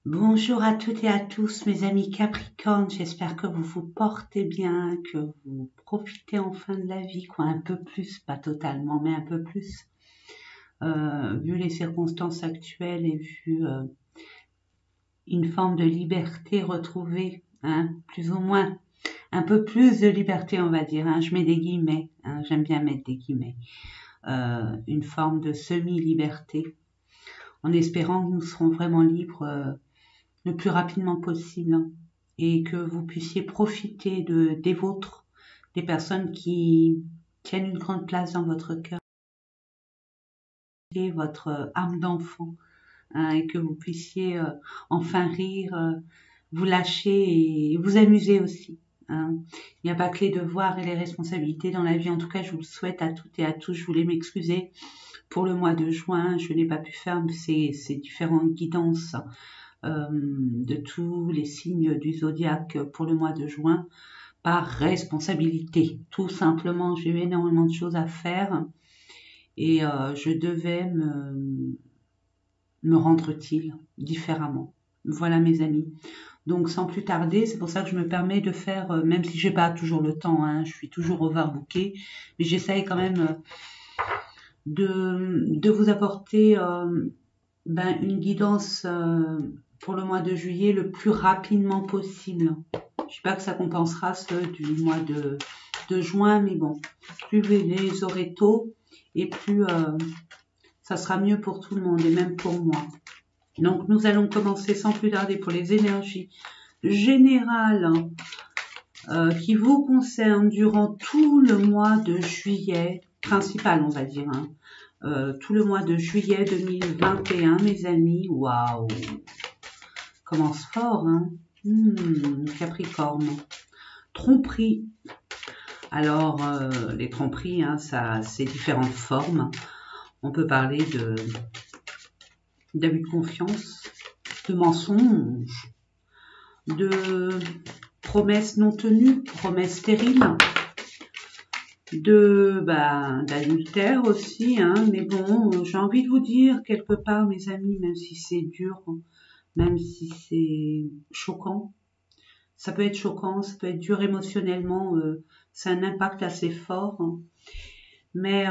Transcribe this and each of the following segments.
Bonjour à toutes et à tous, mes amis Capricorne. J'espère que vous vous portez bien, que vous profitez enfin de la vie, quoi, un peu plus, pas totalement, mais un peu plus. Vu les circonstances actuelles et vu une forme de liberté retrouvée, hein, plus ou moins, un peu plus de liberté, on va dire. Hein, je mets des guillemets, hein, j'aime bien mettre des guillemets. Une forme de semi-liberté, en espérant que nous serons vraiment libres. Le plus rapidement possible, hein, et que vous puissiez profiter des vôtres, des personnes qui tiennent une grande place dans votre cœur, et votre âme d'enfant, hein, et que vous puissiez enfin rire, vous lâcher et vous amuser aussi. Hein. Il n'y a pas que les devoirs et les responsabilités dans la vie. En tout cas, je vous le souhaite à toutes et à tous. Je voulais m'excuser pour le mois de juin. Je n'ai pas pu faire ces différentes guidances de tous les signes du zodiaque pour le mois de juin par responsabilité. Tout simplement, j'ai eu énormément de choses à faire et je devais me rendre utile différemment. Voilà mes amis. Donc sans plus tarder, c'est pour ça que je me permets de faire, même si j'ai pas toujours le temps, hein, je suis toujours overbookée, mais j'essaye quand même de vous apporter une guidance pour le mois de juillet le plus rapidement possible. Je ne sais pas que ça compensera ceux du mois de juin, mais bon, plus vous les aurez tôt et plus ça sera mieux pour tout le monde et même pour moi. Donc nous allons commencer sans plus tarder pour les énergies générales qui vous concernent durant tout le mois de juillet, principal on va dire, hein. Tout le mois de juillet 2021, mes amis. Waouh, commence fort, hein. Capricorne. Tromperie. Alors, les tromperies, hein, ça, c'est différentes formes. On peut parler d'abus de confiance, de mensonges, de promesses non tenues, promesses stériles, d'adultère aussi, hein, mais bon, j'ai envie de vous dire quelque part, mes amis, même si c'est dur, même si c'est choquant, ça peut être choquant, ça peut être dur émotionnellement, c'est un impact assez fort, hein. Mais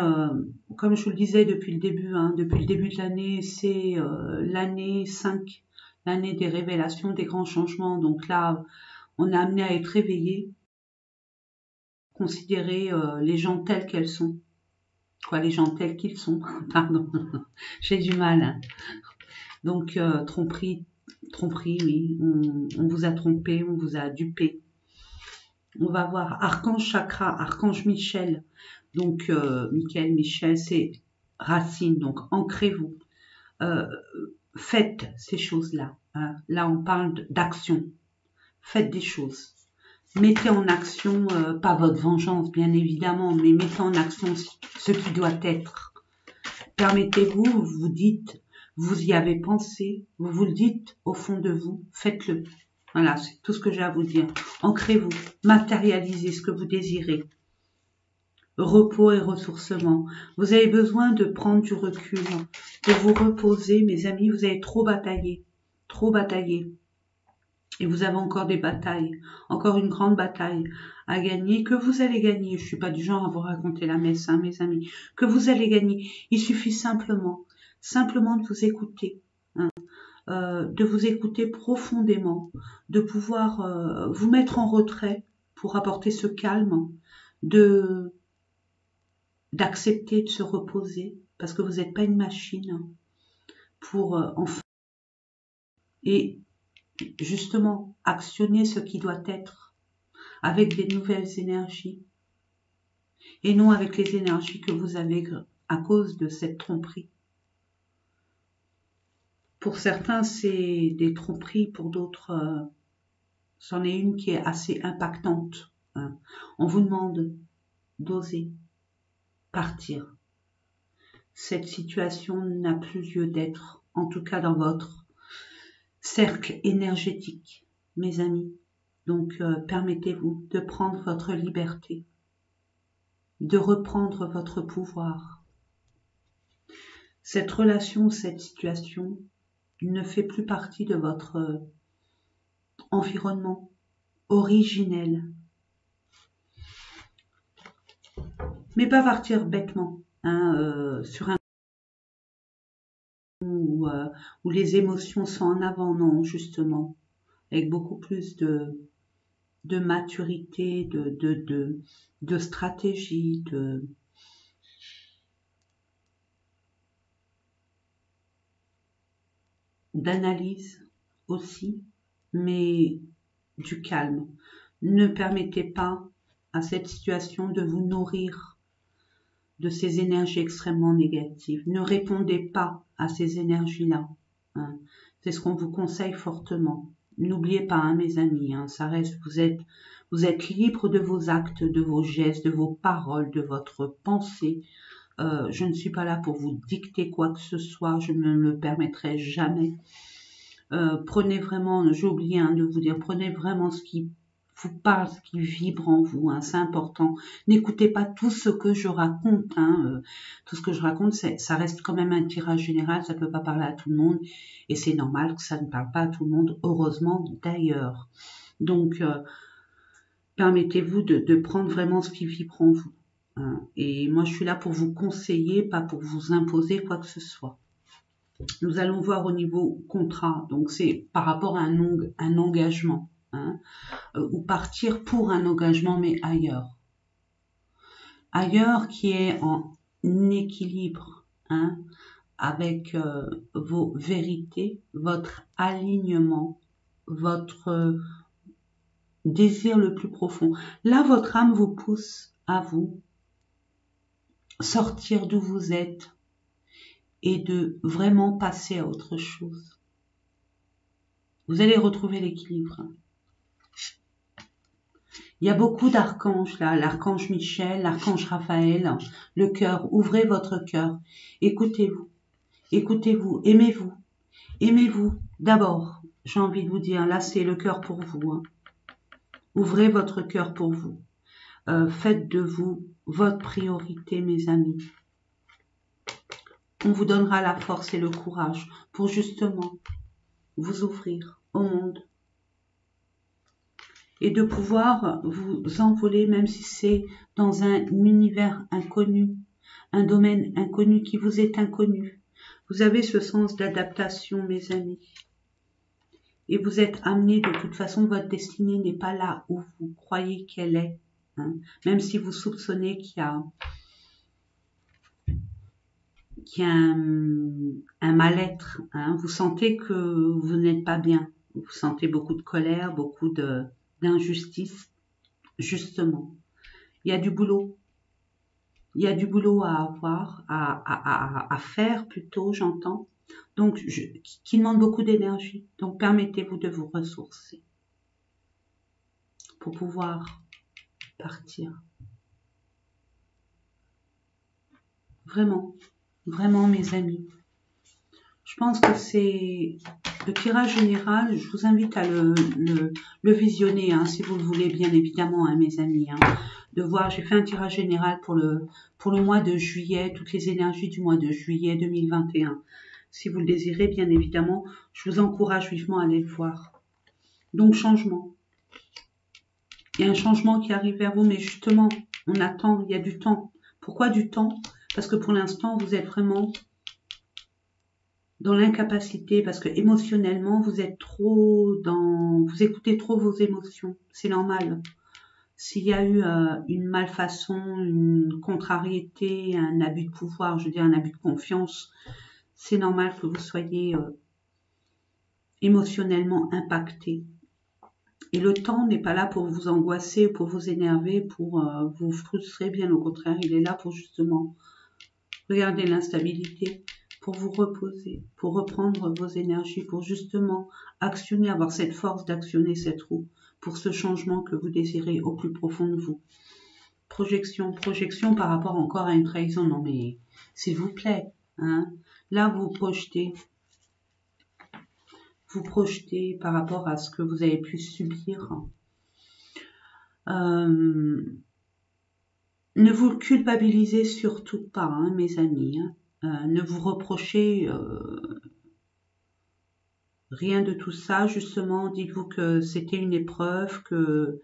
comme je vous le disais depuis le début, hein, depuis le début de l'année, c'est l'année 5, l'année des révélations, des grands changements. Donc là, on est amené à être réveillé, considérer les gens tels qu'elles sont. Quoi, les gens tels qu'ils sont, pardon, j'ai du mal. Hein. Donc, tromperie, oui, on vous a trompé, on vous a dupé. On va voir Archange Chakra, Archange Michel. Donc, Michel, c'est racine, donc ancrez-vous. Faites ces choses-là. Hein. Là, on parle d'action. Faites des choses. Mettez en action, pas votre vengeance, bien évidemment, mais mettez en action ce qui doit être. Permettez-vous, vous dites, vous y avez pensé, vous vous le dites au fond de vous, faites-le. Voilà, c'est tout ce que j'ai à vous dire. Ancrez-vous, matérialisez ce que vous désirez. Repos et ressourcement. Vous avez besoin de prendre du recul, de vous reposer, mes amis, vous avez trop bataillé. Trop bataillé. Et vous avez encore des batailles, encore une grande bataille à gagner, que vous allez gagner. Je ne suis pas du genre à vous raconter la messe, hein, mes amis, que vous allez gagner. Il suffit simplement de vous écouter, hein, de vous écouter profondément, de pouvoir vous mettre en retrait pour apporter ce calme, d'accepter de se reposer, parce que vous n'êtes pas une machine, hein, pour enfin... Et justement, actionner ce qui doit être avec des nouvelles énergies et non avec les énergies que vous avez à cause de cette tromperie. Pour certains, c'est des tromperies, pour d'autres, c'en est une qui est assez impactante. Hein. On vous demande d'oser partir. Cette situation n'a plus lieu d'être, en tout cas dans votre cercle énergétique, mes amis. Donc, permettez-vous de prendre votre liberté, de reprendre votre pouvoir. Cette relation, cette situation ne fait plus partie de votre environnement originel. Mais pas partir bêtement sur un où les émotions sont en avant, non, justement, avec beaucoup plus de maturité, de stratégie, d'analyse aussi, mais du calme. Ne permettez pas à cette situation de vous nourrir de ces énergies extrêmement négatives. Ne répondez pas à ces énergies-là. Hein. C'est ce qu'on vous conseille fortement. N'oubliez pas, hein, mes amis, hein, ça reste, vous êtes libre de vos actes, de vos gestes, de vos paroles, de votre pensée. Je ne suis pas là pour vous dicter quoi que ce soit, je ne me le permettrai jamais. Prenez vraiment, j'ai oublié de vous dire, prenez vraiment ce qui vous parle, ce qui vibre en vous, hein, c'est important. N'écoutez pas tout ce que je raconte, hein, tout ce que je raconte, ça reste quand même un tirage général, ça peut pas parler à tout le monde, et c'est normal que ça ne parle pas à tout le monde, heureusement d'ailleurs. Donc, permettez-vous de prendre vraiment ce qui vibre en vous. Hein, et moi, je suis là pour vous conseiller, pas pour vous imposer quoi que ce soit. Nous allons voir au niveau contrat, donc c'est par rapport à un engagement, hein, ou partir pour un engagement, mais ailleurs. Ailleurs qui est en équilibre, hein, avec vos vérités, votre alignement, votre désir le plus profond. Là, votre âme vous pousse à vous sortir d'où vous êtes et de vraiment passer à autre chose. Vous allez retrouver l'équilibre. Il y a beaucoup d'archanges là, l'archange Michel, l'archange Raphaël, le cœur, ouvrez votre cœur, écoutez-vous, écoutez-vous, aimez-vous, aimez-vous d'abord, j'ai envie de vous dire, là c'est le cœur pour vous, hein. Ouvrez votre cœur pour vous, faites de vous votre priorité mes amis. On vous donnera la force et le courage pour justement vous ouvrir au monde et de pouvoir vous envoler même si c'est dans un univers inconnu, un domaine inconnu qui vous est inconnu. Vous avez ce sens d'adaptation mes amis et vous êtes amenés de toute façon, votre destinée n'est pas là où vous croyez qu'elle est, hein, même si vous soupçonnez qu'il y a un mal-être, hein, vous sentez que vous n'êtes pas bien, vous sentez beaucoup de colère, beaucoup d'injustice, justement. Il y a du boulot. Il y a du boulot à avoir, à faire plutôt, j'entends. Donc, qui demande beaucoup d'énergie. Donc, permettez-vous de vous ressourcer pour pouvoir partir. Vraiment, vraiment, mes amis. Je pense que c'est le tirage général. Je vous invite à le visionner, hein, si vous le voulez, bien évidemment, hein, mes amis. Hein, de voir, j'ai fait un tirage général pour le mois de juillet, toutes les énergies du mois de juillet 2021. Si vous le désirez, bien évidemment, je vous encourage vivement à aller le voir. Donc, changement. Il y a un changement qui arrive vers vous, mais justement, on attend, il y a du temps. Pourquoi du temps? Parce que pour l'instant, vous êtes vraiment dans l'incapacité, parce que émotionnellement, vous êtes trop vous écoutez trop vos émotions. C'est normal. S'il y a eu une malfaçon, une contrariété, un abus de pouvoir, je veux dire un abus de confiance, c'est normal que vous soyez émotionnellement impacté. Et le temps n'est pas là pour vous angoisser, pour vous énerver, pour vous frustrer, bien au contraire, il est là pour justement regarder l'instabilité, pour vous reposer, pour reprendre vos énergies, pour justement actionner, avoir cette force d'actionner cette roue, pour ce changement que vous désirez au plus profond de vous. Projection par rapport encore à une trahison, non mais s'il vous plaît, hein, là vous projetez par rapport à ce que vous avez pu subir. Ne vous culpabilisez surtout pas, hein, mes amis. Hein. Ne vous reprochez Rien de tout ça, justement, dites-vous que c'était une épreuve, que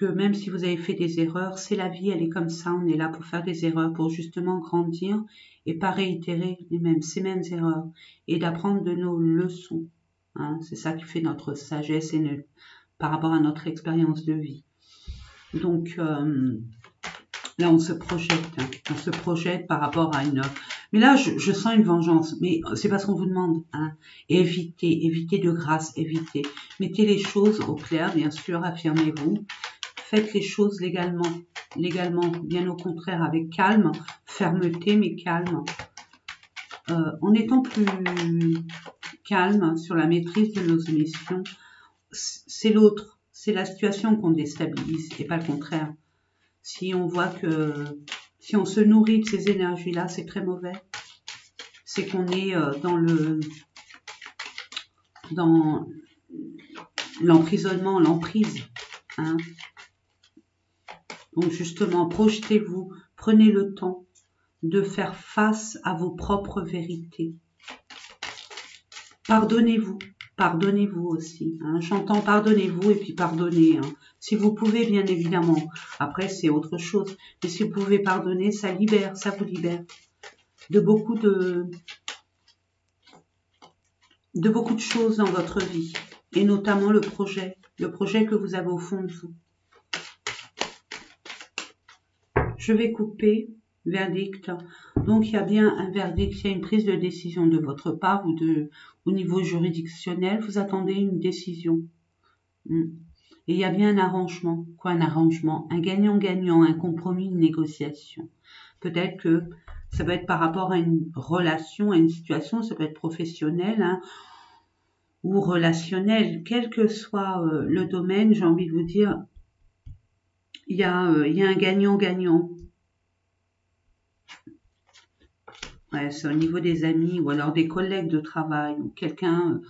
même si vous avez fait des erreurs, c'est la vie, elle est comme ça, on est là pour faire des erreurs, pour justement grandir et pas réitérer ces mêmes erreurs et d'apprendre de nos leçons. Hein. C'est ça qui fait notre sagesse et par rapport à notre expérience de vie. Donc là, on se projette par rapport à une... Mais là, je sens une vengeance, mais c'est parce qu'on vous demande. Hein. Évitez de grâce, évitez. Mettez les choses au clair, bien sûr, affirmez-vous. Faites les choses légalement, bien au contraire, avec calme, fermeté, mais calme. En étant plus calme sur la maîtrise de nos émissions, c'est l'autre, c'est la situation qu'on déstabilise et pas le contraire. Si on voit que, si on se nourrit de ces énergies-là, c'est très mauvais. C'est qu'on est dans l'emprisonnement, l'emprise. Hein. Donc justement, projetez-vous, prenez le temps de faire face à vos propres vérités. Pardonnez-vous, pardonnez-vous aussi. Hein. J'entends pardonnez-vous et puis pardonnez. Hein. Si vous pouvez, bien évidemment. Après, c'est autre chose. Mais si vous pouvez pardonner, ça libère, ça vous libère de beaucoup de choses dans votre vie. Et notamment le projet que vous avez au fond de vous. Je vais couper, verdict. Donc, il y a bien un verdict, il y a une prise de décision de votre part ou au niveau juridictionnel. Vous attendez une décision. Et il y a bien un arrangement. Quoi, un arrangement? Un gagnant-gagnant, un compromis, une négociation. Peut-être que ça va être par rapport à une relation, à une situation, ça peut être professionnel hein, ou relationnel. Quel que soit le domaine, j'ai envie de vous dire, il y a un gagnant-gagnant. Ouais, c'est au niveau des amis ou alors des collègues de travail ou quelqu'un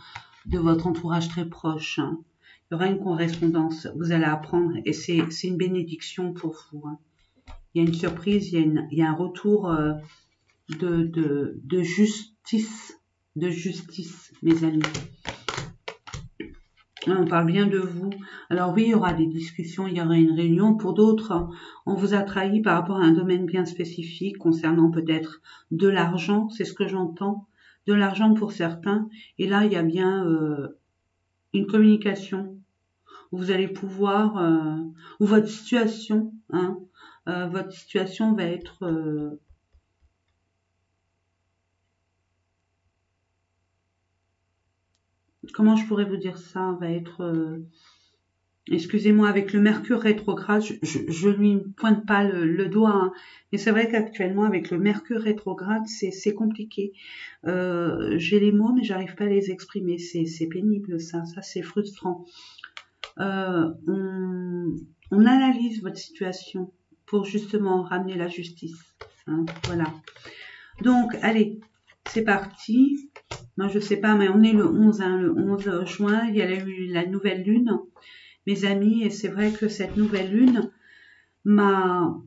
de votre entourage très proche. Hein. Il y aura une correspondance, vous allez apprendre et c'est une bénédiction pour vous. Hein. Il y a une surprise, il y a un retour de justice, mes amis. On parle bien de vous. Alors oui, il y aura des discussions, il y aura une réunion. Pour d'autres, on vous a trahi par rapport à un domaine bien spécifique concernant peut-être de l'argent, c'est ce que j'entends, de l'argent pour certains. Et là, il y a bien une communication où vous allez pouvoir, où votre situation, hein, va être... comment je pourrais vous dire ça, va être... excusez-moi, avec le Mercure rétrograde, je lui pointe pas le doigt, hein, mais c'est vrai qu'actuellement, avec le Mercure rétrograde, c'est compliqué. J'ai les mots, mais j'arrive pas à les exprimer. C'est pénible, ça c'est frustrant. On analyse votre situation pour justement ramener la justice. Hein, voilà. Donc, allez, c'est parti. Moi, je sais pas, mais on est le 11, hein, le 11 juin, il y a eu la nouvelle lune, mes amis, et c'est vrai que cette nouvelle lune m'a,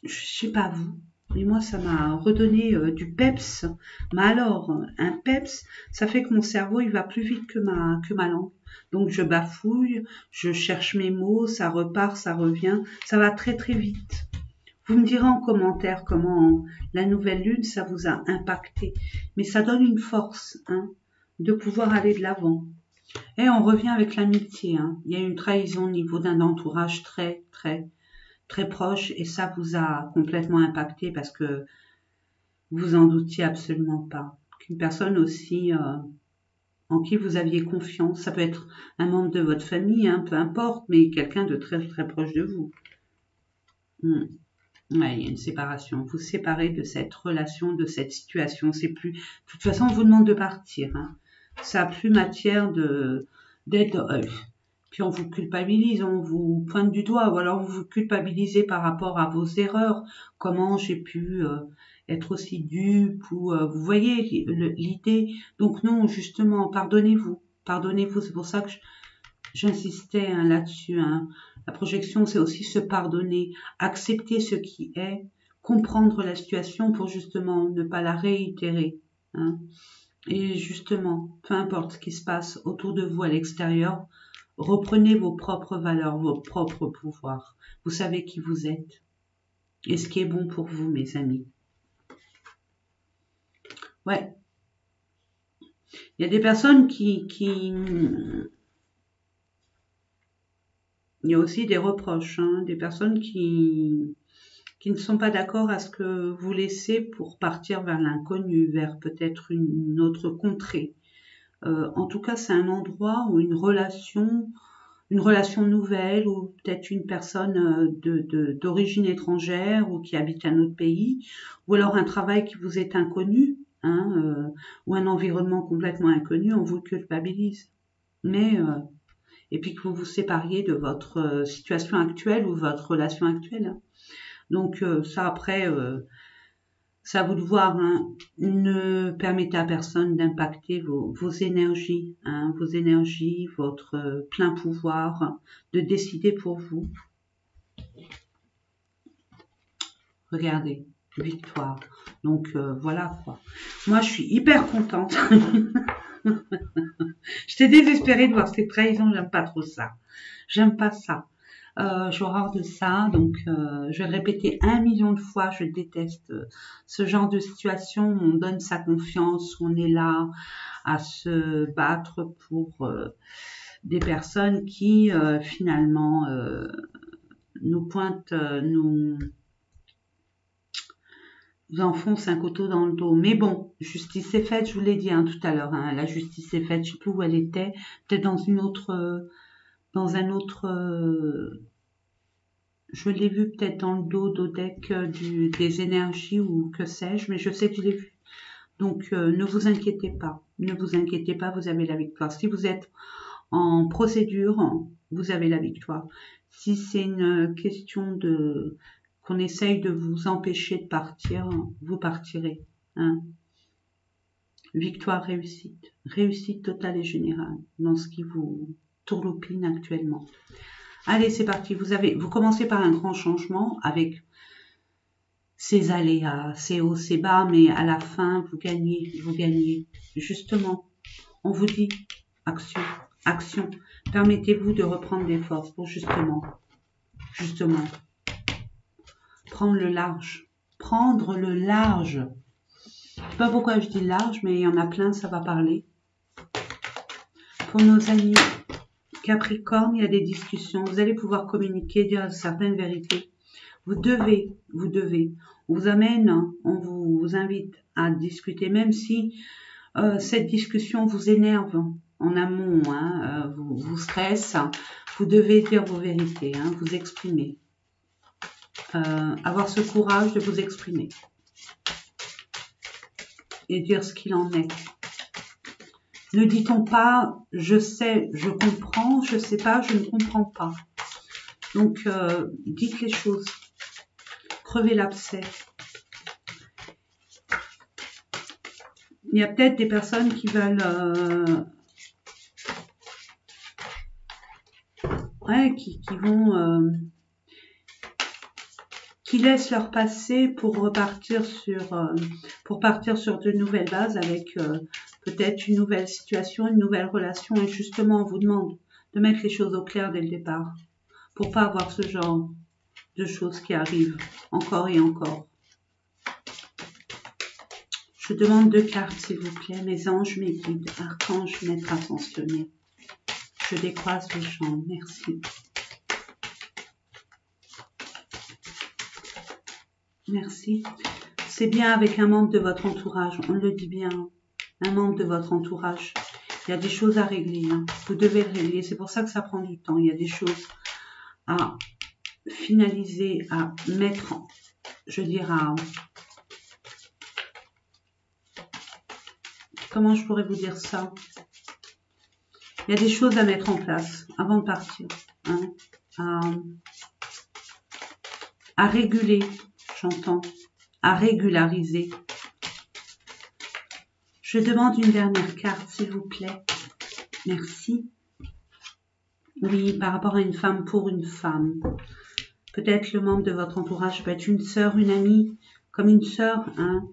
je sais pas vous, mais moi, ça m'a redonné du peps. Mais alors, un peps, ça fait que mon cerveau, il va plus vite que ma langue. Donc, je bafouille, je cherche mes mots, ça repart, ça revient, ça va très très vite. Vous me direz en commentaire comment la nouvelle lune, ça vous a impacté. Mais ça donne une force, hein, de pouvoir aller de l'avant. Et on revient avec l'amitié. Hein. Il y a une trahison au niveau d'un entourage très, très, très proche. Et ça vous a complètement impacté parce que vous en doutiez absolument pas. Qu'une personne aussi en qui vous aviez confiance, ça peut être un membre de votre famille, hein, peu importe, mais quelqu'un de très, très proche de vous. Ouais, il y a une séparation. Vous séparez de cette relation, de cette situation. C'est plus. De toute façon, on vous demande de partir. Hein. Ça n'a plus matière d'être. Puis on vous culpabilise, on vous pointe du doigt, ou alors vous vous culpabilisez par rapport à vos erreurs. Comment j'ai pu être aussi dupe ou vous voyez l'idée. Donc non, justement, pardonnez-vous, pardonnez-vous. C'est pour ça que j'insistais hein, là-dessus. Hein. La projection, c'est aussi se pardonner, accepter ce qui est, comprendre la situation pour justement ne pas la réitérer. Hein. Et justement, peu importe ce qui se passe autour de vous à l'extérieur, reprenez vos propres valeurs, vos propres pouvoirs. Vous savez qui vous êtes et ce qui est bon pour vous, mes amis. Ouais. Il y a des personnes il y a aussi des reproches, hein, des personnes qui ne sont pas d'accord à ce que vous laissez pour partir vers l'inconnu, vers peut-être une autre contrée. En tout cas, c'est un endroit où une relation nouvelle, ou peut-être une personne d'origine étrangère ou qui habite un autre pays, ou alors un travail qui vous est inconnu, hein, ou un environnement complètement inconnu, on vous culpabilise. Mais et puis que vous vous sépariez de votre situation actuelle ou votre relation actuelle. Donc ça après, c'est à vous de voir. Hein. Ne permettez à personne d'impacter vos énergies, hein, votre plein pouvoir de décider pour vous. Regardez, victoire. Donc voilà quoi. Moi je suis hyper contente. J'étais désespérée de voir ces trahisons, j'aime pas trop ça. J'aime pas ça. J'ai horreur de ça, donc je vais le répéter 1 million de fois, je déteste ce genre de situation où on donne sa confiance, où on est là à se battre pour des personnes qui finalement nous pointent, nous enfoncent un couteau dans le dos. Mais bon, justice est faite, je vous l'ai dit hein, tout à l'heure, hein, la justice est faite, je sais plus où elle était, peut-être dans une autre... dans un autre, je l'ai vu peut-être dans le dos d'Odec des énergies ou que sais-je, mais je sais que je l'ai vu. Donc ne vous inquiétez pas, vous avez la victoire. Si vous êtes en procédure, vous avez la victoire. Si c'est une question de qu'on essaye de vous empêcher de partir, vous partirez. Hein. Victoire, réussite totale et générale dans ce qui vous tourlopine actuellement. Allez, c'est parti. Vous commencez par un grand changement avec ses aléas, ses hauts, ses bas, mais à la fin, vous gagnez. Justement, on vous dit action, action. Permettez-vous de reprendre des forces pour justement, prendre le large. Prendre le large. Je sais pas pourquoi je dis large, mais il y en a plein, ça va parler. Pour nos amis Capricorne, il y a des discussions. Vous allez pouvoir communiquer, dire certaines vérités. Vous devez. On vous amène, on vous invite à discuter, même si cette discussion vous énerve en amont, hein, vous stresse. Vous devez dire vos vérités, hein, vous exprimer. Avoir ce courage de vous exprimer. Et dire ce qu'il en est. Ne dit-on pas, je sais, je comprends, je sais pas, je ne comprends pas. Donc, dites les choses. Crevez l'abcès. Il y a peut-être des personnes qui veulent... qui vont... qui laissent leur passé pour repartir partir sur de nouvelles bases avec peut-être une nouvelle situation, une nouvelle relation. Et justement, on vous demande de mettre les choses au clair dès le départ pour pas avoir ce genre de choses qui arrivent encore et encore. Je demande 2 cartes, s'il vous plaît. Mes anges, mes guides, archanges, maîtres ascensionnés. Je décroise le champ. Merci. Merci. C'est bien avec un membre de votre entourage. On le dit bien. Un membre de votre entourage. Il y a des choses à régler. Hein. Vous devez le régler. C'est pour ça que ça prend du temps. Il y a des choses à finaliser, à mettre, je dirais, comment je pourrais vous dire ça? Il y a des choses à mettre en place avant de partir. Hein, à réguler, j'entends, à régulariser. Je demande une dernière carte, s'il vous plaît. Merci. Oui, par rapport à une femme pour une femme. Peut-être le membre de votre entourage peut être une sœur, une amie, comme une sœur. Hein.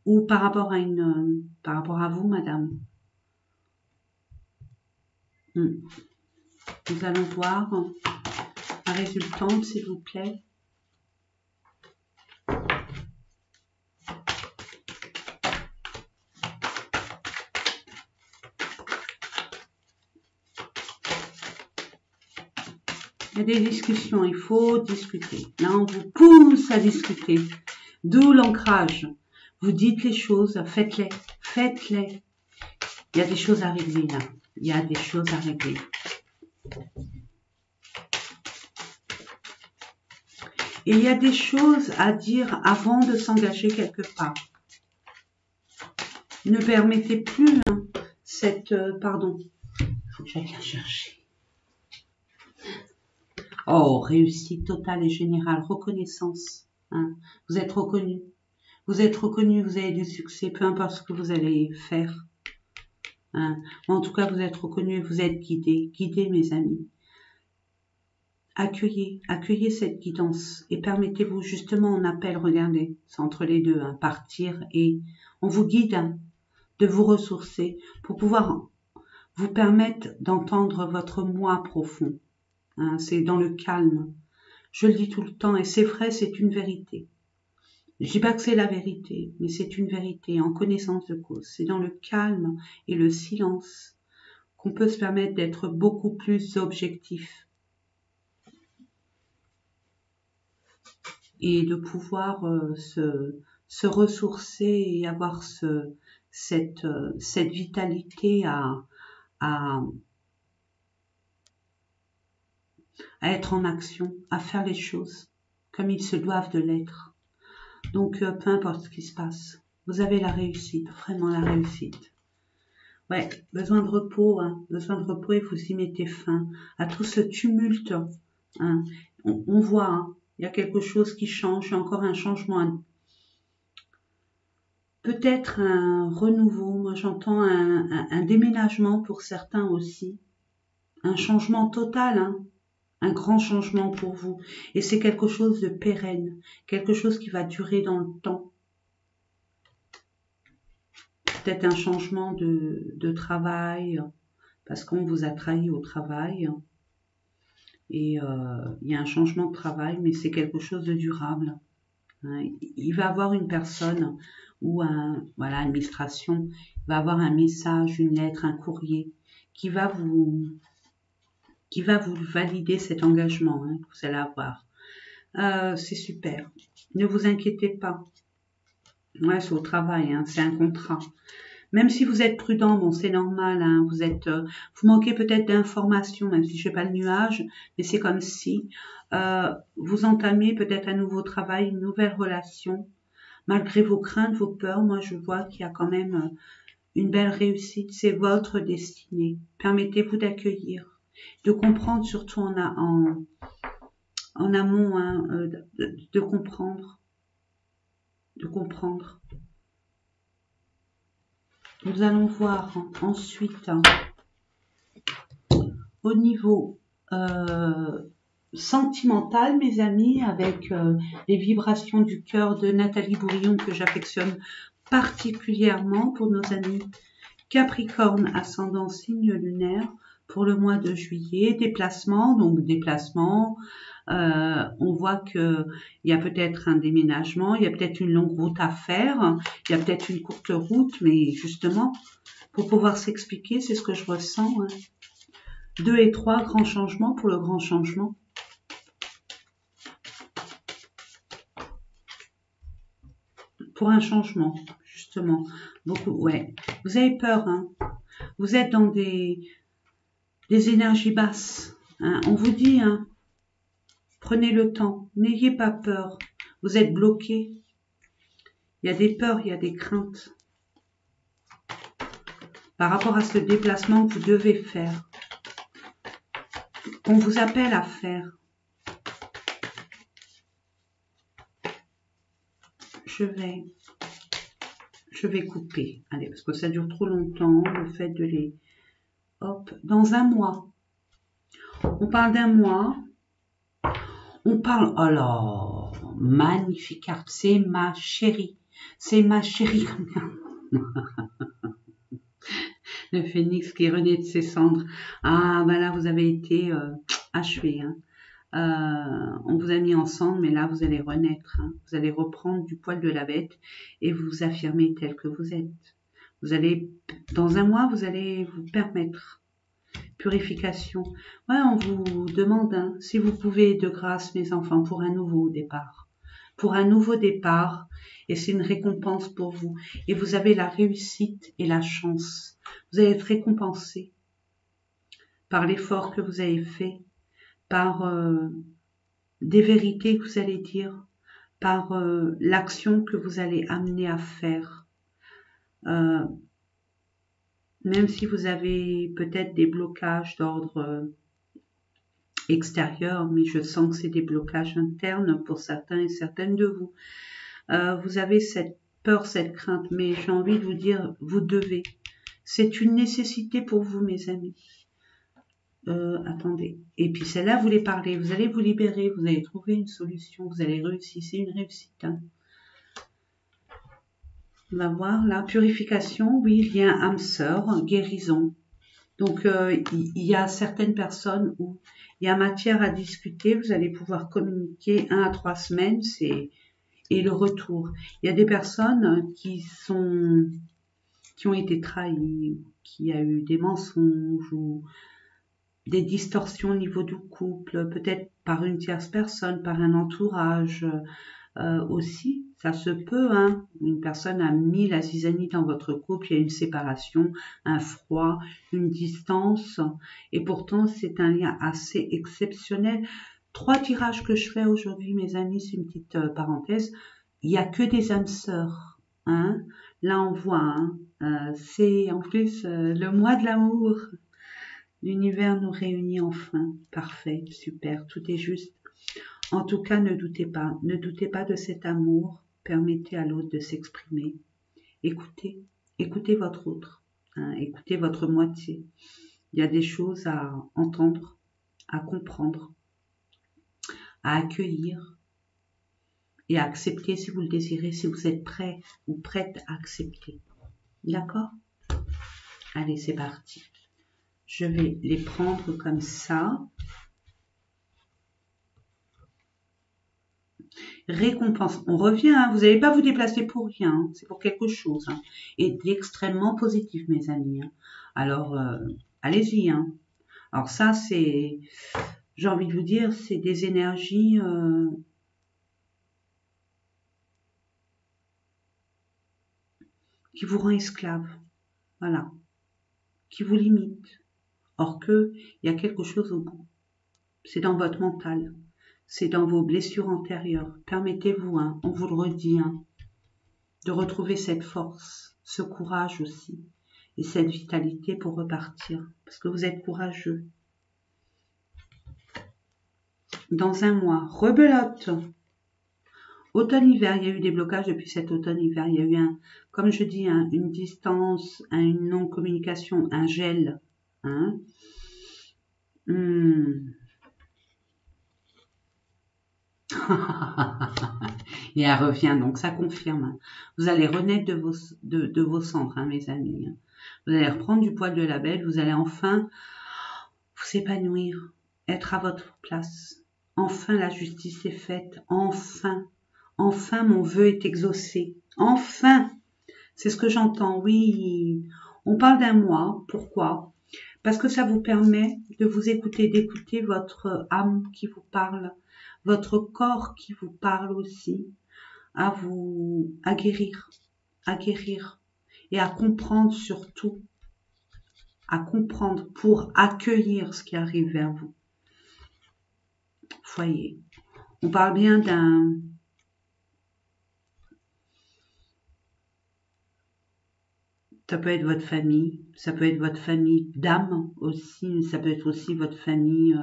ou par rapport à vous, madame. Nous allons voir la résultante, s'il vous plaît. Il y a des discussions, il faut discuter. Là, on vous pousse à discuter. D'où l'ancrage. Vous dites les choses, faites-les, faites-les. Il y a des choses à régler là. Il y a des choses à régler. Et il y a des choses à dire avant de s'engager quelque part. Ne permettez plus cette... pardon. Il faut que j'aille la chercher. Oh, réussite totale et générale. Reconnaissance. Hein. Vous êtes reconnu. Vous êtes reconnu, vous avez du succès, peu importe ce que vous allez faire. Hein. En tout cas, vous êtes reconnu et vous êtes guidé. Guidez, mes amis. Accueillez, accueillez cette guidance et permettez-vous justement, on appelle, regardez, c'est entre les deux, hein, partir et on vous guide hein, de vous ressourcer pour pouvoir vous permettre d'entendre votre moi profond. Hein, c'est dans le calme. Je le dis tout le temps et c'est vrai, c'est une vérité. Je dis pas que c'est la vérité, mais c'est une vérité en connaissance de cause. C'est dans le calme et le silence qu'on peut se permettre d'être beaucoup plus objectif. Et de pouvoir se ressourcer et avoir cette vitalité à être en action, à faire les choses comme ils se doivent de l'être. Donc, peu importe ce qui se passe, vous avez la réussite, vraiment la réussite. Ouais, besoin de repos et vous y mettez fin à tout ce tumulte. Hein. On voit, hein, il y a quelque chose qui change, encore un changement. Peut-être un renouveau, moi j'entends un déménagement pour certains aussi. Un changement total, hein, un grand changement pour vous. Et c'est quelque chose de pérenne, quelque chose qui va durer dans le temps. Peut-être un changement de travail, parce qu'on vous a trahi au travail. Et il y a un changement de travail, mais c'est quelque chose de durable. Hein. Il va avoir une personne ou voilà, administration, va avoir un message, une lettre, un courrier qui va vous valider cet engagement hein, que vous allez avoir. C'est super. Ne vous inquiétez pas. Ouais, c'est au travail, hein, c'est un contrat. Même si vous êtes prudent, bon, c'est normal, hein, vous manquez peut-être d'informations, même si je fais pas le nuage, mais c'est comme si vous entamez peut-être un nouveau travail, une nouvelle relation, malgré vos craintes, vos peurs. Moi, je vois qu'il y a quand même une belle réussite. C'est votre destinée. Permettez-vous d'accueillir, de comprendre, surtout en amont, hein, de comprendre, Nous allons voir ensuite au niveau sentimental, mes amis, avec les vibrations du cœur de Nathalie Bourillon que j'affectionne particulièrement pour nos amis Capricorne, ascendant signe lunaire pour le mois de juillet. Déplacement, on voit que il y a peut-être un déménagement, il y a peut-être une longue route à faire, il y a peut-être une courte route, mais justement, pour pouvoir s'expliquer, c'est ce que je ressens. Hein. 2 et 3, grands changements pour le grand changement. Pour un changement, justement. Beaucoup, ouais. Vous avez peur, hein. Vous êtes dans des énergies basses. Hein. On vous dit, hein, prenez le temps, n'ayez pas peur. Vous êtes bloqué. Il y a des peurs, il y a des craintes. Par rapport à ce déplacement que vous devez faire. Qu'on vous appelle à faire. Je vais couper. Allez, parce que ça dure trop longtemps, le fait de les... Hop, dans un mois. On parle d'un mois. On parle... Oh là, magnifique carte, c'est ma chérie. C'est ma chérie. Le phénix qui renaît de ses cendres. Ah, ben là, vous avez été achevé. Hein. On vous a mis ensemble, mais là, vous allez renaître. Hein. Vous allez reprendre du poil de la bête et vous affirmer tel que vous êtes. Vous allez, dans un mois, vous allez vous permettre. Purification. Ouais, on vous demande hein, si vous pouvez, de grâce, mes enfants, pour un nouveau départ. Pour un nouveau départ, et c'est une récompense pour vous. Et vous avez la réussite et la chance. Vous allez être récompensé par l'effort que vous avez fait, par des vérités que vous allez dire, par l'action que vous allez amener à faire. Même si vous avez peut-être des blocages d'ordre extérieur, mais je sens que c'est des blocages internes pour certains et certaines de vous. Vous avez cette peur, cette crainte, mais j'ai envie de vous dire, vous devez. C'est une nécessité pour vous, mes amis. Attendez. Et puis celle-là, vous les parlez, vous allez vous libérer, vous allez trouver une solution, vous allez réussir, c'est une réussite. Hein. On va voir la purification, oui, lien âme-sœur, guérison. Donc, il y a certaines personnes où il y a matière à discuter, vous allez pouvoir communiquer 1 à 3 semaines, et le retour. Il y a des personnes qui ont été trahies, qui a eu des mensonges ou des distorsions au niveau du couple, peut-être par une tierce personne, par un entourage aussi. Ça se peut, hein. Une personne a mis la zizanie dans votre couple, il y a une séparation, un froid, une distance, et pourtant c'est un lien assez exceptionnel. 3 tirages que je fais aujourd'hui, mes amis, c'est une petite parenthèse. Il n'y a que des âmes sœurs. Hein. Là, on voit, hein, c'est en plus le mois de l'amour. L'univers nous réunit enfin. Parfait, super, tout est juste. En tout cas, ne doutez pas de cet amour. Permettez à l'autre de s'exprimer. Écoutez votre autre, hein, écoutez votre moitié. Il y a des choses à entendre, à comprendre, à accueillir et à accepter si vous le désirez, si vous êtes prêt ou prête à accepter. D'accord? Allez, c'est parti. Je vais les prendre comme ça. Récompense. On revient, hein, vous n'allez pas vous déplacer pour rien, hein, c'est pour quelque chose. Hein, et d'extrêmement positif, mes amis. Hein. Alors, allez-y. Hein. Alors ça, c'est, j'ai envie de vous dire, c'est des énergies qui vous rend esclave. Voilà. Qui vous limitent. Or que, il y a quelque chose au bout. C'est dans votre mental. C'est dans vos blessures antérieures. Permettez-vous, hein, on vous le redit, hein, de retrouver cette force, ce courage aussi, et cette vitalité pour repartir, parce que vous êtes courageux. Dans un mois, rebelote. Automne-hiver, il y a eu des blocages depuis cet automne-hiver. Il y a eu, comme je dis, une distance, une non-communication, un gel. Hein. Et elle revient, donc ça confirme. Hein. Vous allez renaître de vos cendres, hein, mes amis. Hein. Vous allez reprendre du poil de la bête, vous allez enfin vous épanouir, être à votre place. Enfin, la justice est faite. Enfin, enfin, mon vœu est exaucé. Enfin, c'est ce que j'entends. Oui, on parle d'un mois. Pourquoi? Parce que ça vous permet de vous écouter, d'écouter votre âme qui vous parle, votre corps qui vous parle aussi, à guérir et à comprendre surtout, à comprendre pour accueillir ce qui arrive vers vous. Foyer. On parle bien d'un... Ça peut être votre famille, ça peut être votre famille d'âme aussi, ça peut être aussi votre famille,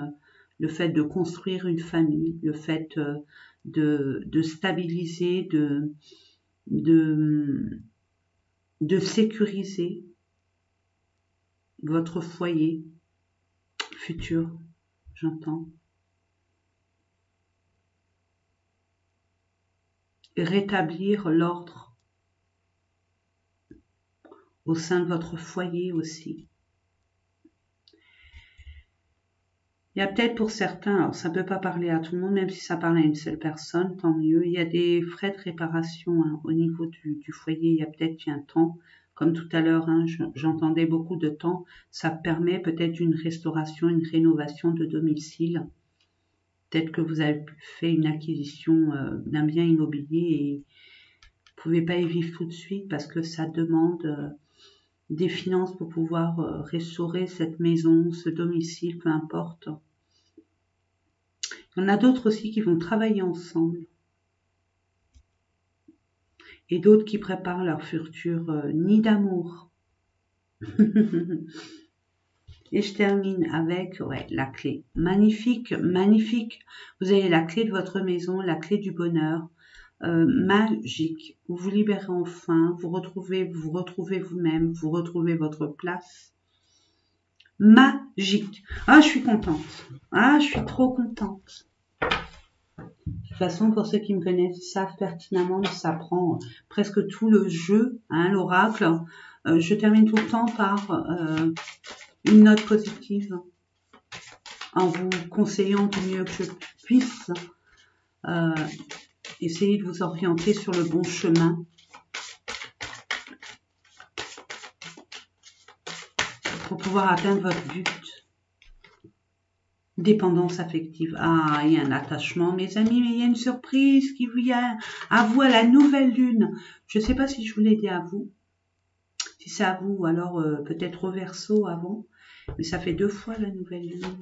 le fait de construire une famille, le fait de stabiliser, de sécuriser votre foyer futur, j'entends. Rétablir l'ordre au sein de votre foyer aussi. Il y a peut-être pour certains, alors ça ne peut pas parler à tout le monde, même si ça parle à une seule personne, tant mieux. Il y a des frais de réparation hein, au niveau du foyer, il y a peut-être un temps, comme tout à l'heure, hein, j'entendais beaucoup de temps, ça permet peut-être une restauration, une rénovation de domicile. Peut-être que vous avez fait une acquisition d'un bien immobilier et vous ne pouvez pas y vivre tout de suite parce que ça demande des finances pour pouvoir restaurer cette maison, ce domicile, peu importe. Il y en a d'autres aussi qui vont travailler ensemble et d'autres qui préparent leur futur nid d'amour. Et je termine avec la clé. Magnifique, magnifique. Vous avez la clé de votre maison, la clé du bonheur. Magique. Vous vous libérez enfin, vous retrouvez vous-même, vous retrouvez votre place. Magique. Ah, je suis contente. Ah, je suis trop contente. De toute façon, pour ceux qui me connaissent, savent pertinemment que ça prend presque tout le jeu, hein, l'oracle. Je termine tout le temps par une note positive, en vous conseillant du mieux que je puisse. Essayez de vous orienter sur le bon chemin. Pour pouvoir atteindre votre but. Dépendance affective. Ah, il y a un attachement, mes amis, mais il y a une surprise qui vient à vous à la nouvelle lune. Je ne sais pas si je vous l'ai dit à vous. Si c'est à vous, alors peut-être au Verseau avant. Mais ça fait 2 fois la nouvelle lune.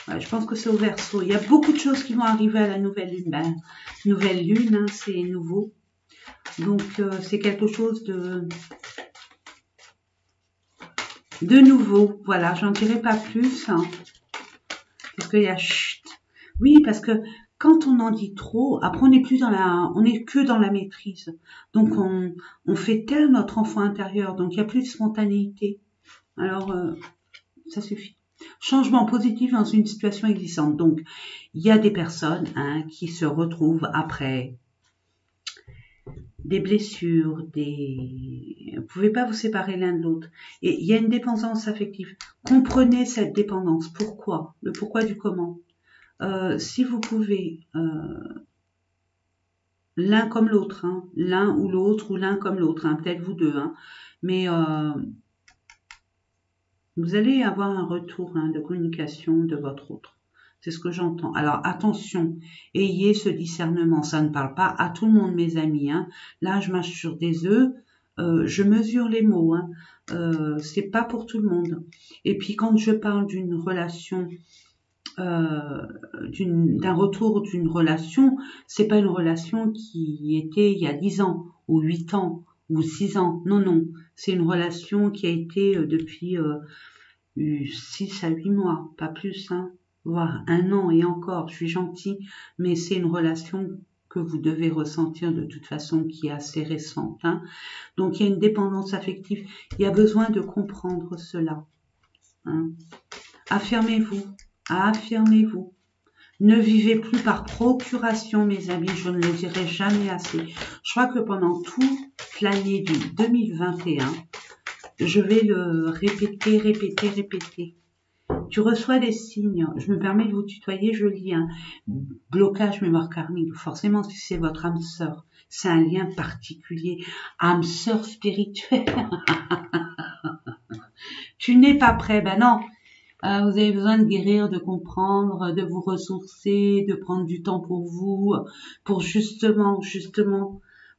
Ouais, je pense que c'est au Verseau. Il y a beaucoup de choses qui vont arriver à la nouvelle lune. Ben, nouvelle lune, hein, c'est nouveau. Donc, c'est quelque chose de nouveau. Voilà, j'en dirai pas plus. Hein. Parce qu'il y a chut. Oui, parce que quand on en dit trop, après on n'est plus dans on n'est que dans la maîtrise. Donc on fait taire notre enfant intérieur. Donc il n'y a plus de spontanéité. Alors ça suffit. Changement positif dans une situation existante. Donc il y a des personnes qui se retrouvent après des blessures, vous ne pouvez pas vous séparer l'un de l'autre. Et il y a une dépendance affective. Comprenez cette dépendance. Pourquoi? Le pourquoi du comment. Si vous pouvez, l'un comme l'autre, hein, l'un ou l'autre, ou l'un comme l'autre, hein, peut-être vous deux, hein, mais vous allez avoir un retour de communication de votre autre. C'est ce que j'entends. Alors attention, ayez ce discernement. Ça ne parle pas à tout le monde, mes amis. Hein. Là, je marche sur des œufs. Je mesure les mots. Hein. C'est pas pour tout le monde. Et puis quand je parle d'une relation, d'un retour d'une relation, c'est pas une relation qui était il y a 10 ans ou 8 ans ou 6 ans. Non, non. C'est une relation qui a été depuis 6 à 8 mois, pas plus, hein, voire 1 an et encore, je suis gentille, mais c'est une relation que vous devez ressentir de toute façon qui est assez récente. Hein. Donc il y a une dépendance affective, il y a besoin de comprendre cela. Hein. Affirmez-vous, affirmez-vous. Ne vivez plus par procuration, mes amis, je ne le dirai jamais assez. Je crois que pendant toute l'année du 2021, je vais le répéter, répéter, répéter. Tu reçois des signes. Je me permets de vous tutoyer, je lis un blocage mémoire karmique. Forcément, si c'est votre âme sœur, c'est un lien particulier. Âme sœur spirituelle. Tu n'es pas prêt, ben non. Vous avez besoin de guérir, de comprendre, de vous ressourcer, de prendre du temps pour vous, pour justement,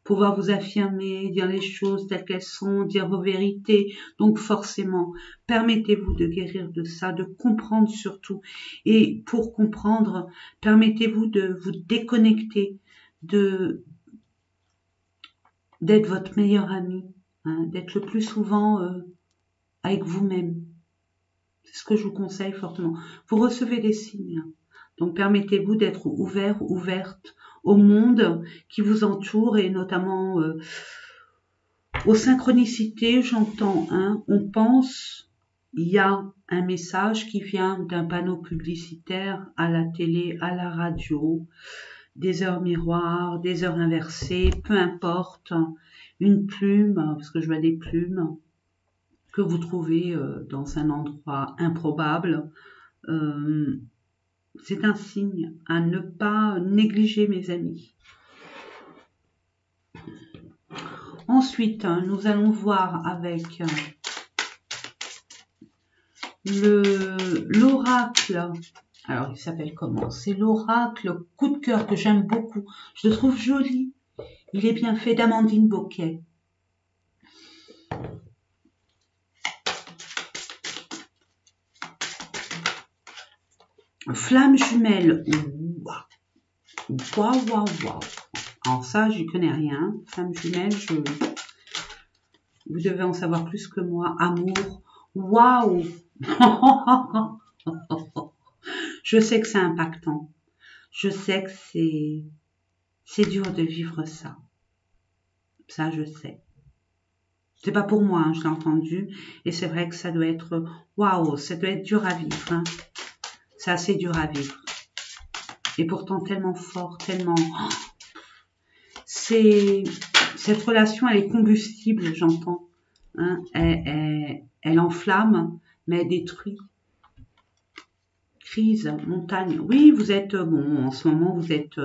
pouvoir vous affirmer, dire les choses telles qu'elles sont, dire vos vérités. Donc forcément, permettez-vous de guérir de ça, de comprendre surtout. Et pour comprendre, permettez-vous de vous déconnecter, d'être votre meilleur ami, hein, d'être le plus souvent avec vous-même. C'est ce que je vous conseille fortement. Vous recevez des signes. Donc permettez-vous d'être ouvert, ouverte au monde qui vous entoure et notamment aux synchronicités, j'entends, on pense, il y a un message qui vient d'un panneau publicitaire à la télé, à la radio, des heures miroirs, des heures inversées, peu importe. une plume, parce que je vois des plumes que vous trouvez dans un endroit improbable. C'est un signe à ne pas négliger, mes amis. Ensuite, nous allons voir avec l'oracle. Alors, il s'appelle comment? C'est l'oracle coup de cœur que j'aime beaucoup. Je le trouve joli. Il est bien fait, d'Amandine Boquet. Flamme jumelle. Waouh, waouh, waouh. Alors ça, j'y connais rien. Flamme jumelle, vous devez en savoir plus que moi. Amour. Waouh. Je sais que c'est impactant. Je sais que c'est dur de vivre ça. Ça, je sais. C'est pas pour moi, hein, je l'ai entendu. Et c'est vrai que ça doit être... Waouh, ça doit être dur à vivre. Hein. C'est assez dur à vivre. Et pourtant tellement fort, tellement... Cette relation, elle est combustible, j'entends. Hein. Elle enflamme, mais elle détruit. Crise, montagne. Oui, vous êtes... Bon, en ce moment, vous êtes...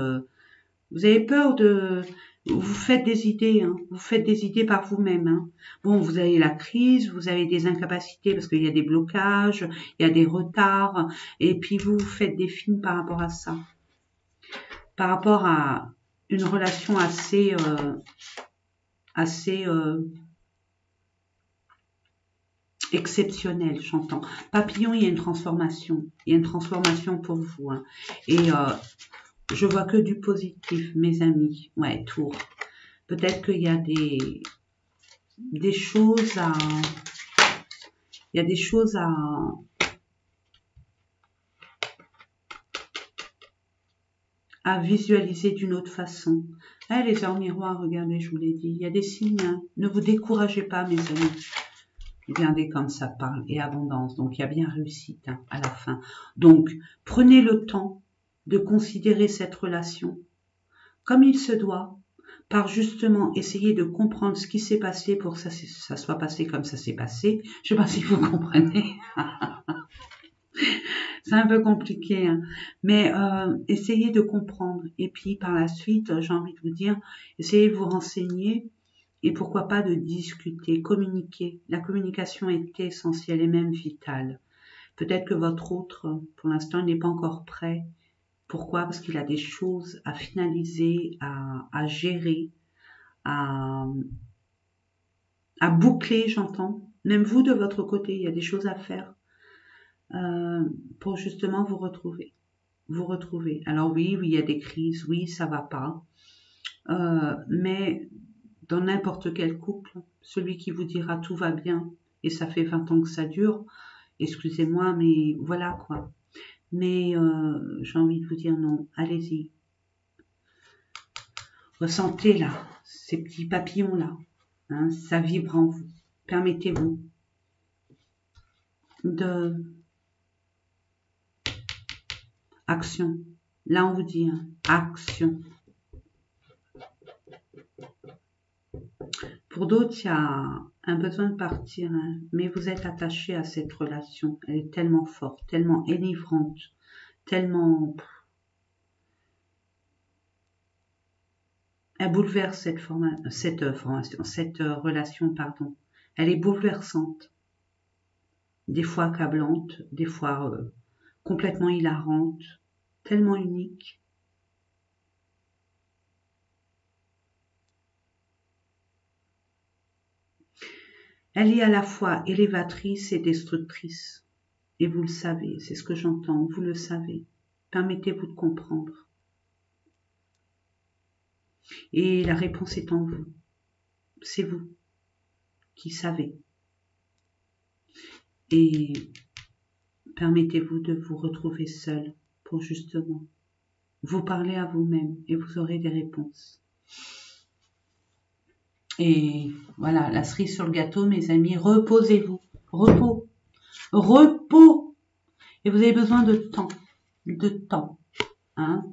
vous avez peur de... Vous faites des idées, hein. Vous faites des idées par vous-même. Hein. Bon, vous avez la crise, vous avez des incapacités parce qu'il y a des blocages, il y a des retards, et puis vous faites des films par rapport à ça. Par rapport à une relation assez exceptionnelle, j'entends. Papillon, il y a une transformation. Il y a une transformation pour vous. Hein. Et je vois que du positif, mes amis. Ouais, Tour. Peut-être qu'il y a des choses à... Il y a des choses à visualiser d'une autre façon. Ah, les heures miroirs, regardez, je vous l'ai dit. Il y a des signes. Hein. Ne vous découragez pas, mes amis. Regardez comme ça parle. Et abondance. Donc, il y a bien réussite hein, à la fin. Donc, prenez le temps de considérer cette relation comme il se doit, par justement essayer de comprendre ce qui s'est passé pour que ça soit passé comme ça s'est passé. Je ne sais pas si vous comprenez. C'est un peu compliqué, hein. Mais essayez de comprendre. Et puis par la suite, j'ai envie de vous dire, essayez de vous renseigner et pourquoi pas de discuter, communiquer. La communication est essentielle et même vitale. Peut-être que votre autre, pour l'instant, n'est pas encore prêt. Pourquoi? Parce qu'il a des choses à finaliser, à gérer, à boucler, j'entends. Même vous, de votre côté, il y a des choses à faire pour justement vous retrouver. Vous retrouver. Alors oui, il y a des crises, oui, ça va pas. Mais dans n'importe quel couple, celui qui vous dira tout va bien, et ça fait 20 ans que ça dure, excusez-moi, mais voilà quoi. Mais j'ai envie de vous dire non, allez-y. Ressentez là, ces petits papillons là, hein, ça vibre en vous. Permettez-vous de action. Là on vous dit hein, action. Pour d'autres, il y a un besoin de partir, hein, mais vous êtes attaché à cette relation. Elle est tellement forte, tellement enivrante, tellement... Elle bouleverse cette relation, pardon. Elle est bouleversante, des fois accablante, des fois complètement hilarante, tellement unique. Elle est à la fois élévatrice et destructrice. Et vous le savez, c'est ce que j'entends, vous le savez. Permettez-vous de comprendre. Et la réponse est en vous. C'est vous qui savez. Et permettez-vous de vous retrouver seul pour justement vous parler à vous-même et vous aurez des réponses. Et voilà, la cerise sur le gâteau, mes amis, reposez-vous. Repos. Repos. Et vous avez besoin de temps, hein,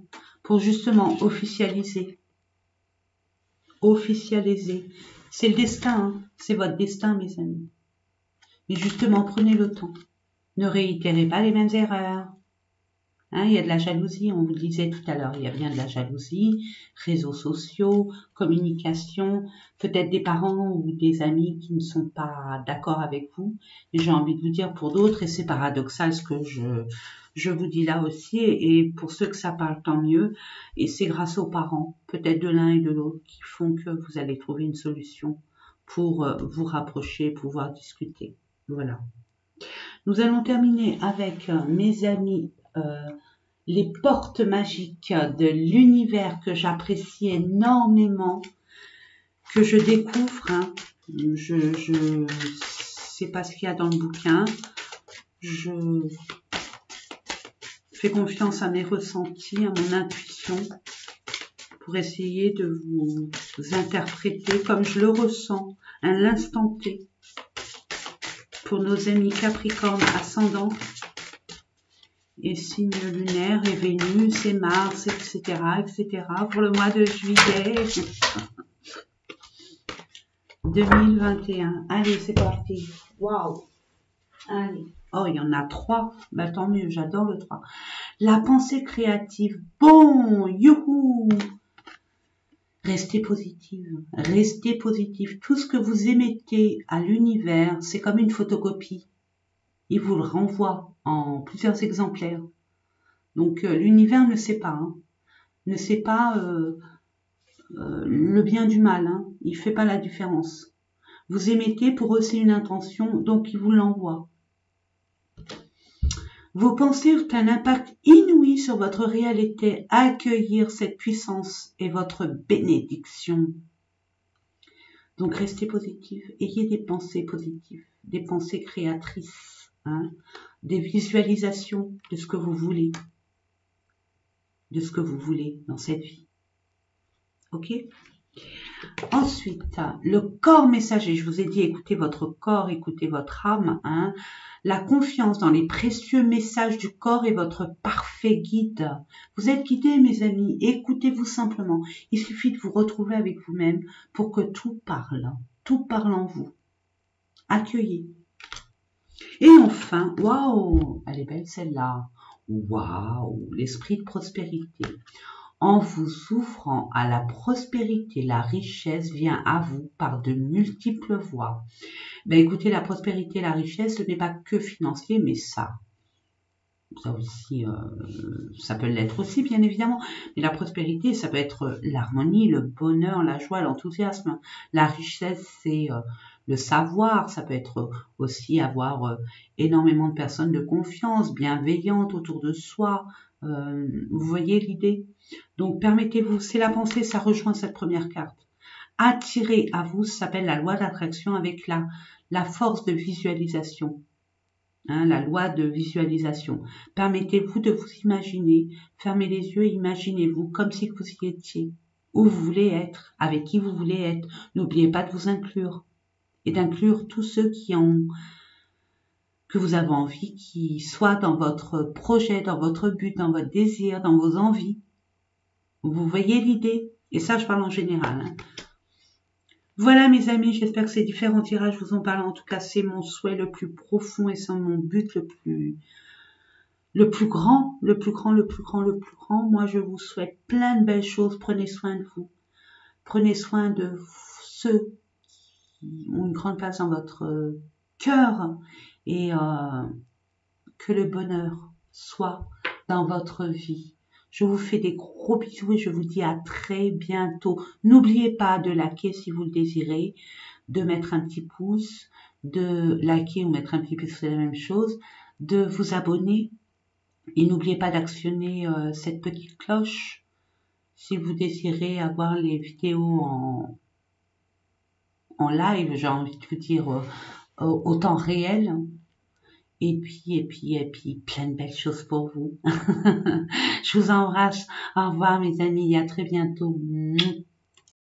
pour justement officialiser C'est le destin, hein. C'est votre destin, mes amis. Mais justement, prenez le temps. Ne réitérez pas les mêmes erreurs. Hein, il y a de la jalousie, on vous le disait tout à l'heure, il y a bien de la jalousie, réseaux sociaux, communication, peut-être des parents ou des amis qui ne sont pas d'accord avec vous. Et j'ai envie de vous dire pour d'autres, et c'est paradoxal ce que je vous dis là aussi, et pour ceux que ça parle, tant mieux. Et c'est grâce aux parents, peut-être de l'un et de l'autre, qui font que vous allez trouver une solution pour vous rapprocher, pouvoir discuter. Voilà. Nous allons terminer avec mes amis, les portes magiques de l'univers que j'apprécie énormément, que je découvre. Hein. Je sais pas ce qu'il y a dans le bouquin. Je fais confiance à mes ressentis, à mon intuition, pour essayer de vous interpréter comme je le ressens à l'instant T. Pour nos amis Capricorne ascendant et signes lunaires et Vénus et Mars, etc., etc. pour le mois de juillet 2021. Allez, c'est parti. Waouh. Allez. Oh, il y en a 3. Bah, tant mieux, j'adore le 3. La pensée créative. Bon, youhou. Restez positive. Restez positive. Tout ce que vous émettez à l'univers, c'est comme une photocopie. Il vous le renvoie en plusieurs exemplaires. Donc l'univers ne sait pas, hein, ne sait pas le bien du mal, hein, il fait pas la différence. Vous émettez, pour eux c'est une intention, donc il vous l'envoie. Vos pensées ont un impact inouï sur votre réalité. Accueillir cette puissance est votre bénédiction. Donc restez positif, ayez des pensées positives, des pensées créatrices. Hein, des visualisations de ce que vous voulez, dans cette vie. Ok? Ensuite, le corps messager. Je vous ai dit, écoutez votre corps, écoutez votre âme. Hein. La confiance dans les précieux messages du corps est votre parfait guide. Vous êtes guidés, mes amis. Écoutez-vous simplement. Il suffit de vous retrouver avec vous-même pour que tout parle. Tout parle en vous. Accueillez. Et enfin, waouh, elle est belle celle-là. Waouh, l'esprit de prospérité. En vous ouvrant à la prospérité, la richesse vient à vous par de multiples voies. Ben écoutez, la prospérité, la richesse, ce n'est pas que financier, mais ça aussi, ça peut l'être aussi, bien évidemment. Mais la prospérité, ça peut être l'harmonie, le bonheur, la joie, l'enthousiasme. La richesse, c'est le savoir. Ça peut être aussi avoir énormément de personnes de confiance, bienveillantes autour de soi. Vous voyez l'idée? Donc, permettez-vous, c'est la pensée, ça rejoint cette première carte. Attirer à vous, ça s'appelle la loi d'attraction avec la force de visualisation. Hein, la loi de visualisation. Permettez-vous de vous imaginer, fermez les yeux, imaginez-vous comme si vous y étiez, où vous voulez être, avec qui vous voulez être. N'oubliez pas de vous inclure et d'inclure tous ceux que vous avez envie, qui soient dans votre projet, dans votre but, dans votre désir, dans vos envies. Vous voyez l'idée? Et ça, je parle en général. Hein. Voilà mes amis, j'espère que ces différents tirages vous ont parlé. En tout cas, c'est mon souhait le plus profond et c'est mon but le plus grand. Moi, je vous souhaite plein de belles choses. Prenez soin de vous. Prenez soin de ceux qui ont une grande place dans votre cœur et que le bonheur soit dans votre vie. Je vous fais des gros bisous et je vous dis à très bientôt. N'oubliez pas de liker si vous le désirez, de mettre un petit pouce, de liker ou mettre un petit pouce, c'est la même chose, de vous abonner. Et n'oubliez pas d'actionner cette petite cloche si vous désirez avoir les vidéos en live, j'ai envie de vous dire au temps réel. Et puis, plein de belles choses pour vous. Je vous embrasse. Au revoir mes amis, à très bientôt.